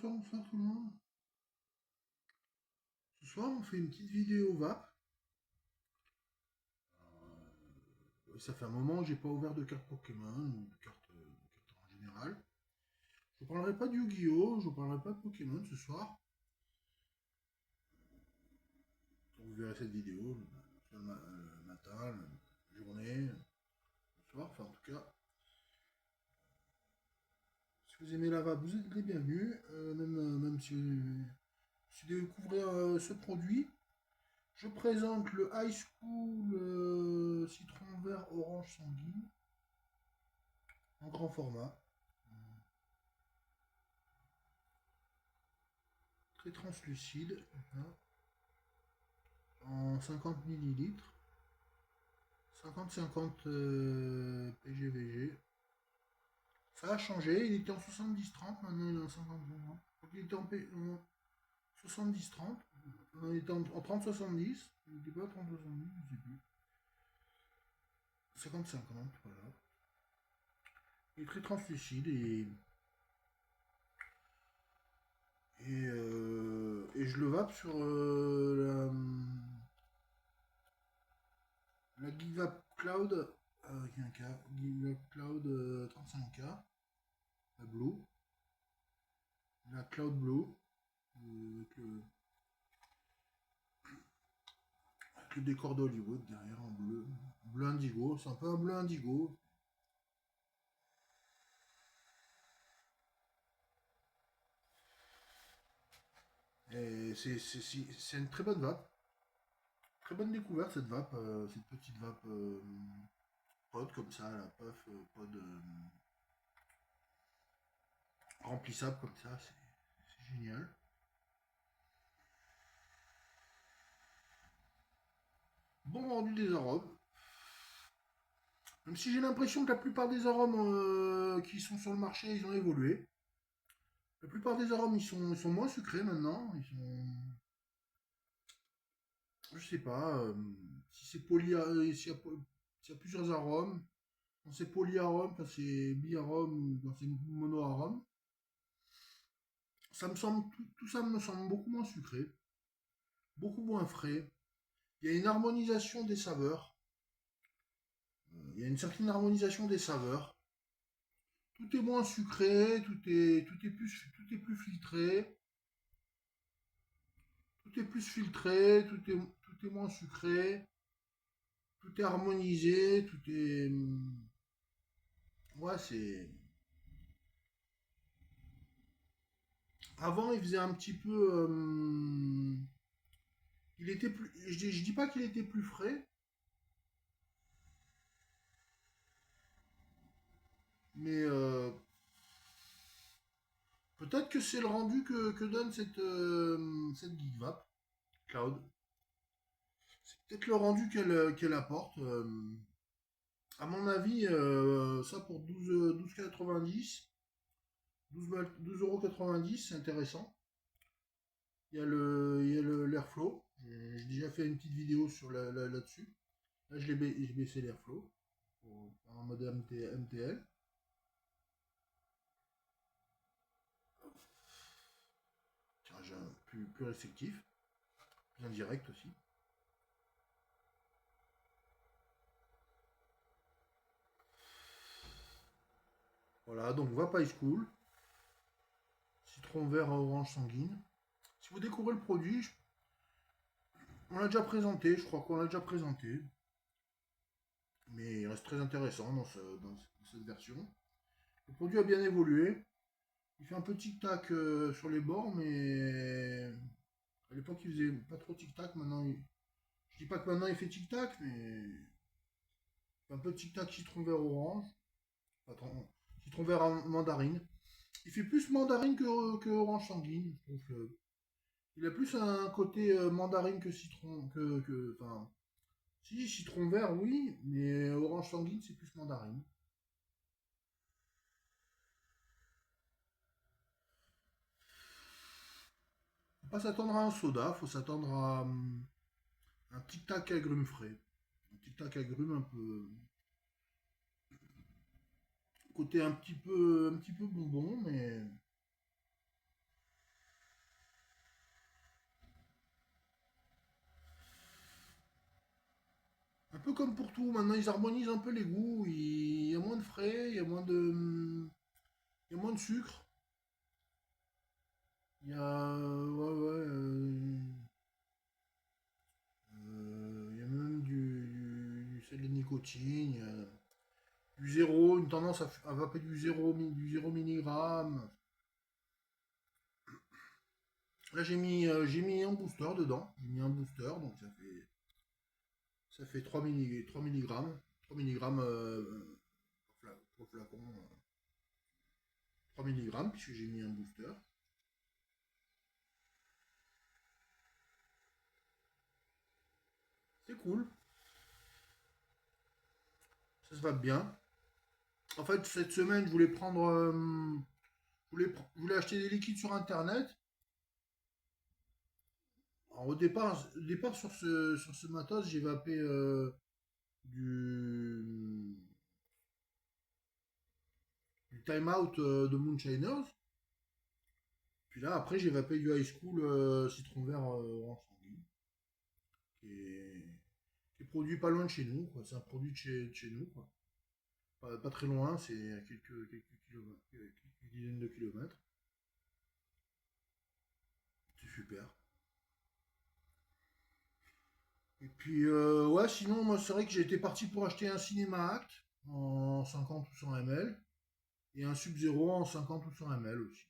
Bonsoir tout le monde. Ce soir, on fait une petite vidéo vape. Ça fait un moment que j'ai pas ouvert de carte Pokémon ou de carte en général. Je ne parlerai pas de Yu-Gi-Oh! Je ne parlerai pas de Pokémon ce soir. Vous verrez cette vidéo le matin, la journée, le soir. Enfin, en tout cas, si vous aimez la vape, vous êtes les bienvenus. Même si vous découvrez ce produit, je présente le High School citron vert orange sanguine en grand format. Très translucide, hein, en 50 millilitres, 50-50 PGVG. Ça a changé, il était en 70-30, maintenant il est en 50-30. Il était en 70-30, il était en 30-70, il n'était pas 30-70, je ne sais plus. 50-50, voilà. Il est très translucide et je le vape sur la GigaCloud Cloud, avec un K, GigaCloud Cloud 35K, la Blue, la Cloud Blue, avec le décor d'Hollywood derrière en bleu, bleu indigo, c'est un peu un bleu indigo. Et c'est une très bonne vape, très bonne découverte cette vape, cette petite vape pod comme ça, la puff pod remplissable comme ça, c'est génial. Bon rendu des arômes. Même si j'ai l'impression que la plupart des arômes qui sont sur le marché, ils ont évolué. La plupart des arômes, ils sont moins sucrés maintenant. Je sais pas si c'est s'il y a plusieurs arômes. Quand c'est polyarôme, quand c'est biarôme, quand c'est monoarôme. Tout ça me semble beaucoup moins sucré, beaucoup moins frais. Il y a une harmonisation des saveurs. Il y a une certaine harmonisation des saveurs. Tout est moins sucré, tout est plus filtré. Tout est plus filtré, tout est moins sucré, tout est harmonisé, tout est. Ouais, c'est. Avant, il faisait un petit peu. Il était plus. Je dis pas qu'il était plus frais, mais peut-être que c'est le rendu que donne cette GeekVap Cloud. C'est peut-être le rendu qu'elle apporte. À mon avis, ça pour 12,90, 12,90 c'est intéressant. L'Airflow. J'ai déjà fait une petite vidéo là-dessus. Là, j'ai baissé l'Airflow en mode MTL. Tirage plus restrictif, plus indirect aussi. Voilà, donc Vape High School, citron vert à orange sanguine. Si vous découvrez le produit, on l'a déjà présenté, je crois qu'on l'a déjà présenté. Mais il reste très intéressant dans cette version. Le produit a bien évolué. Il fait un peu tic-tac sur les bords, mais à l'époque il faisait pas trop tic-tac. Je dis pas que maintenant il fait tic-tac, mais il fait un peu tic-tac citron vert orange. Attends, citron vert mandarine. Il fait plus mandarine que orange sanguine. Je trouve il a plus un côté mandarine que citron. Enfin, si, citron vert, oui, mais orange sanguine, c'est plus mandarine. Faut pas s'attendre à un soda, faut s'attendre à un tic-tac agrumes frais. Un tic-tac agrumes un peu. Côté un petit peu bonbon, mais peu comme pour tout, maintenant ils harmonisent un peu les goûts, il y a moins de frais, il y a moins de sucre, il y a, ouais, ouais, il y a même du sel de nicotine, il y a du zéro, une tendance à vaper du 0 milligramme. Là j'ai mis un booster dedans, j'ai mis un booster, donc ça fait 3 milligrammes, 3 milligrammes pour le flacon, 3 milligrammes puisque j'ai mis un booster. C'est cool, ça se va bien. En fait, cette semaine, je voulais prendre, je voulais acheter des liquides sur internet. Alors, au départ sur ce matos, j'ai vapé du, du Time Out de Moonshiners. Puis là, après, j'ai vapé du High School citron vert orange sanguine, qui est produit pas loin de chez nous, quoi. C'est un produit de chez nous, quoi. Pas très loin, c'est à quelques dizaines de kilomètres. C'est super. Et puis, ouais, sinon, moi, c'est vrai que j'étais parti pour acheter un Cinéma Act en 50 ou 100 ml et un Sub-Zero en 50 ou 100 ml aussi.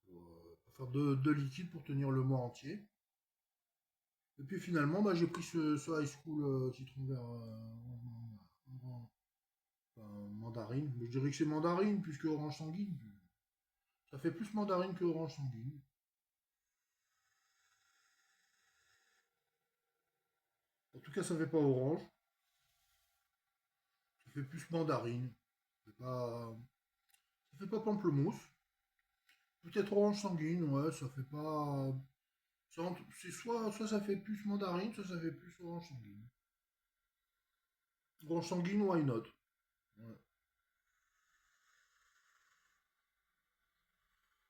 Pour faire deux liquides pour tenir le mois entier. Et puis finalement, bah, j'ai pris ce High School citron vert mandarine. Mais je dirais que c'est mandarine puisque orange sanguine. Ça fait plus mandarine que orange sanguine. En tout cas, ça fait pas orange. Ça fait plus mandarine. Ça fait pas pamplemousse. Peut-être orange sanguine, ouais, ça fait pas. C'est soit ça fait plus mandarine, soit ça fait plus orange sanguine. Orange sanguine, why not? Ouais.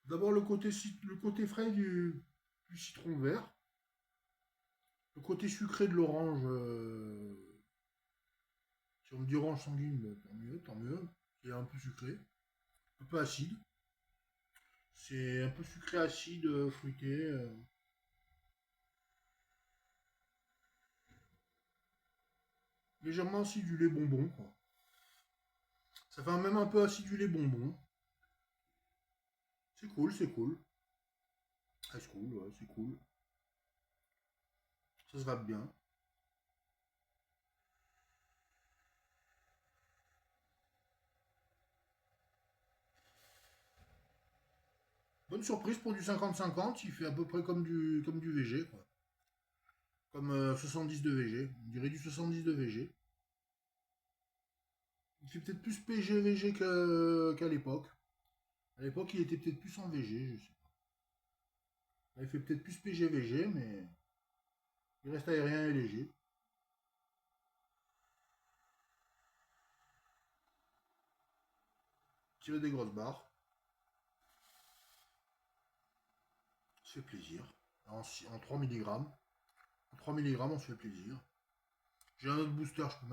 D'abord le côté frais du citron vert. Le côté sucré de l'orange. Si on me dit orange sanguine, bon, tant mieux, tant mieux. C'est un peu sucré. Un peu acide. C'est un peu sucré acide, fruité. Légèrement acidulé bonbon, quoi. Ça fait même un peu acidulé bonbon. C'est cool, c'est cool. Ah, c'est cool, ouais, c'est cool. Ça se va bien. Bonne surprise pour du 50-50, il fait à peu près comme du VG, quoi. Comme 70 de VG. On dirait du 70 de VG. Il fait peut-être plus PG VG qu'à l'époque. À l'époque, il était peut-être plus en VG, je sais pas. Là, il fait peut-être plus PG VG, mais il reste aérien et léger. Tirer des grosses barres, ça fait plaisir. En 3 milligrammes. En 3 milligrammes, on se fait plaisir. J'ai un autre booster, je peux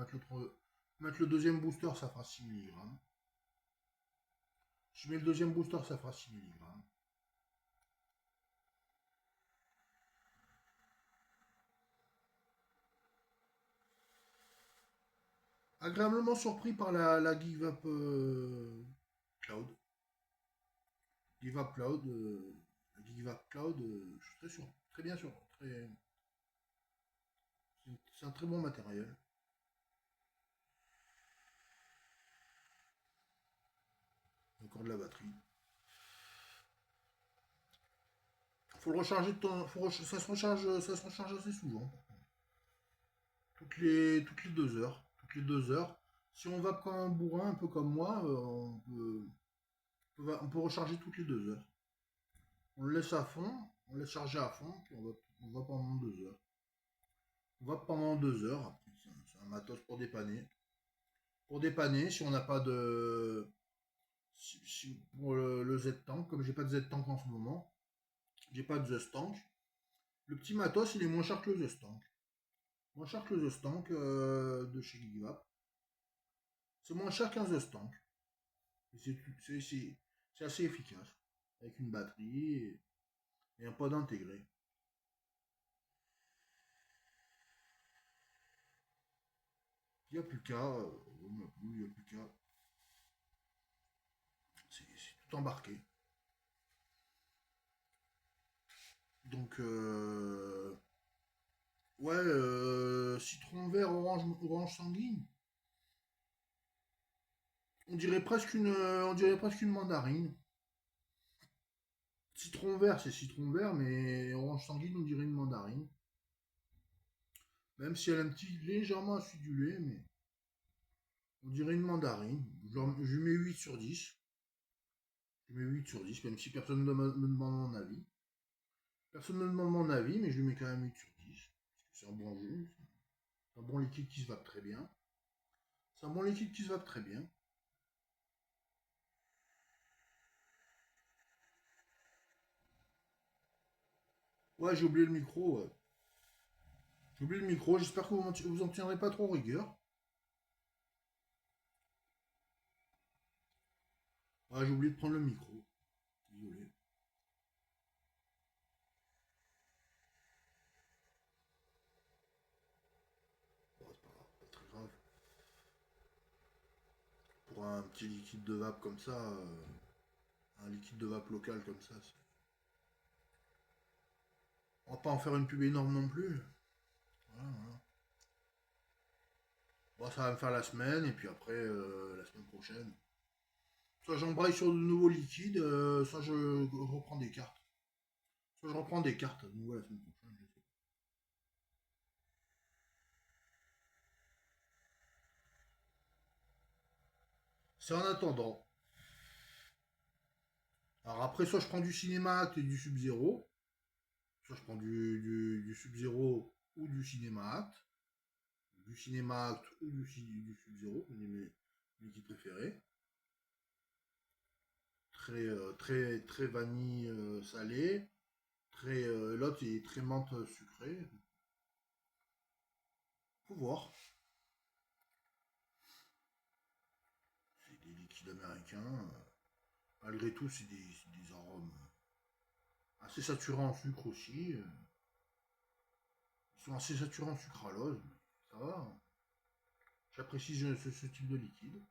mettre le deuxième booster, ça fera 6 milligrammes. Je mets le deuxième booster, ça fera 6 milligrammes. Agréablement surpris par la GiveUp Cloud. GiveUp Cloud, la GiveUp Cloud, je suis très sûr, très bien sûr. C'est un très bon matériel. Encore de la batterie. Faut le recharger de temps. Ça se recharge assez souvent. Toutes les 2 heures. Toutes les 2 heures. Si on va comme un bourrin, un peu comme moi, on peut recharger toutes les 2 heures. On le laisse à fond, on le laisse charger à fond, puis on va pendant 2 heures. On va pendant 2 heures. C'est un matos pour dépanner. Pour dépanner, si on n'a pas de. Pour le Z-Tank, comme j'ai pas de Z-Tank en ce moment, j'ai pas de Z-Tank. Le petit matos, il est moins cher que le Z-Tank. Moins cher que le The Stank de chez GeekVap. C'est moins cher qu'un The Stank. C'est assez efficace. Avec une batterie et un pod intégré. Il n'y a plus qu'à. Il n'y a plus qu'à. C'est tout embarqué. Donc, ouais, citron vert, orange sanguine. On dirait presque une mandarine. Citron vert, c'est citron vert, mais orange sanguine, on dirait une mandarine. Même si elle est un petit légèrement acidulée, mais on dirait une mandarine. Je lui mets 8 sur 10. Je lui mets 8 sur 10, même si personne ne me demande mon avis. Personne ne me demande mon avis, mais je lui mets quand même 8 sur 10. Parce que c'est un bon jus. C'est un bon liquide qui se vape très bien. C'est un bon liquide qui se vape très bien. Ouais, j'ai oublié le micro. Ouais. J'ai oublié le micro. J'espère que vous en tiendrez pas trop rigueur. Ouais, j'ai oublié de prendre le micro. Désolé. Bon, c'est pas grave, pas très grave. Pour un petit liquide de vape comme ça, un liquide de vape local comme ça, on va pas en faire une pub énorme non plus. Voilà, voilà. Bon, ça va me faire la semaine, et puis après, la semaine prochaine. Soit j'embraye sur de nouveaux liquides, soit je reprends des cartes. Soit je reprends des cartes à nouveau la semaine prochaine. Je sais c'est en attendant. Alors après, soit je prends du Cinéma Act et du Sub-Zero, soit je prends du Sub-Zero ou du Cinéma Act, du Cinéma Act ou du Sub-Zero, c'est mes liquides préférés. Très, très vanille salée, l'autre est très menthe sucrée. Faut voir. C'est des liquides américains. Malgré tout, c'est des arômes assez saturants en sucre aussi. Ils sont assez saturants en sucralose. Ça va, hein. J'apprécie ce type de liquide.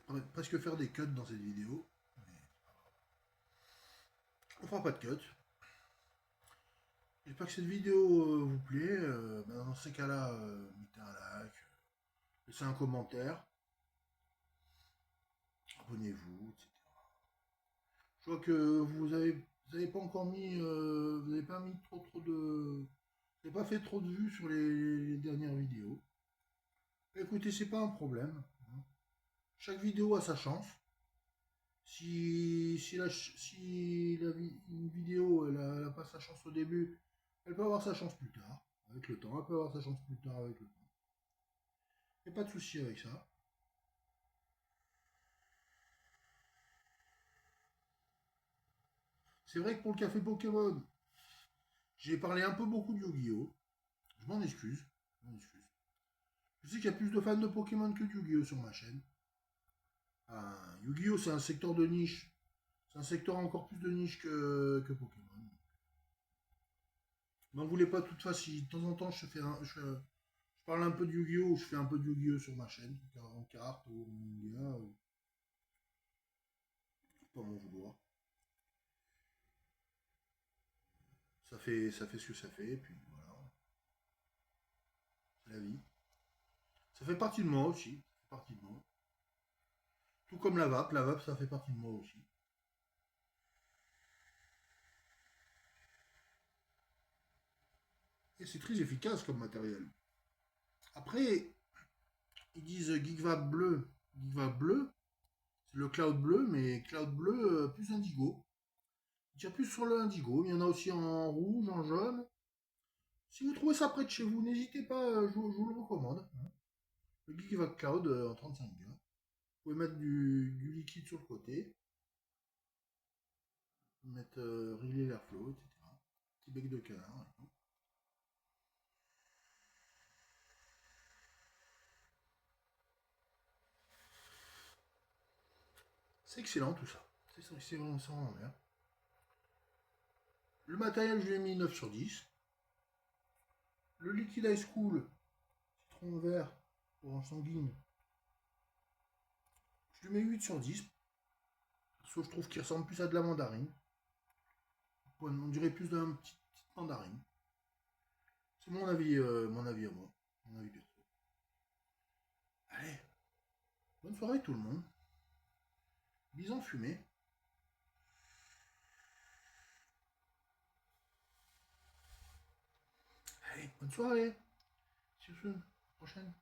Peut-être presque faire des cuts dans cette vidéo. Mais on fera pas de cut. J'espère que cette vidéo vous plaît. Dans ces cas-là, mettez un like, laissez un commentaire, abonnez-vous, etc. Je vois que vous avez pas encore mis, vous n'avez pas mis trop de, vous n'avez pas fait trop de vues sur les dernières vidéos. Écoutez, c'est pas un problème, hein. Chaque vidéo a sa chance. Une vidéo elle a pas sa chance au début, elle peut avoir sa chance plus tard, avec le temps. Elle peut avoir sa chance plus tard avec le temps. Il n'y a pas de souci avec ça. C'est vrai que pour le café Pokémon, j'ai parlé un peu beaucoup de Yu-Gi-Oh! Je m'en excuse. Je m'en excuse. Je sais qu'il y a plus de fans de Pokémon que de Yu-Gi-Oh! Sur ma chaîne. Yu-Gi-Oh! C'est un secteur de niche. C'est un secteur encore plus de niche que Pokémon. N'en voulez pas toute façon. Si de temps en temps je parle un peu de Yu-Gi-Oh! Ou je fais un peu de Yu-Gi-Oh! Sur ma chaîne, en carte ou en manga, pas m'en vouloir. Ça fait ce que ça fait, et puis voilà. C'est la vie. Ça fait partie de moi aussi. Ça fait partie de moi. Tout comme la vape, ça fait partie de moi aussi. Et c'est très efficace comme matériel. Après, ils disent GeekVap bleu. GeekVap bleu, c'est le cloud bleu, mais cloud bleu plus indigo. Il tire plus sur le indigo. Il y en a aussi en rouge, en jaune. Si vous trouvez ça près de chez vous, n'hésitez pas, je vous le recommande, hein. Le GeekVap Cloud en 35 Go. pouvez mettre du liquide sur le côté. Mettre régler l'airflow, etc. Petit bec de canard. Et tout. C'est excellent tout ça. C'est vraiment bien. Le matériel, je lui ai mis 9 sur 10. Le liquide Ice Cool, citron vert, orange sanguine, je lui mets 8 sur 10. Sauf je trouve qu'il ressemble plus à de la mandarine. On dirait plus d'un petit mandarine. C'est mon avis à moi. Mon avis perso. Allez, bonne soirée tout le monde. Bison fumé. Allez, bonne soirée. See you soon. Prochaine.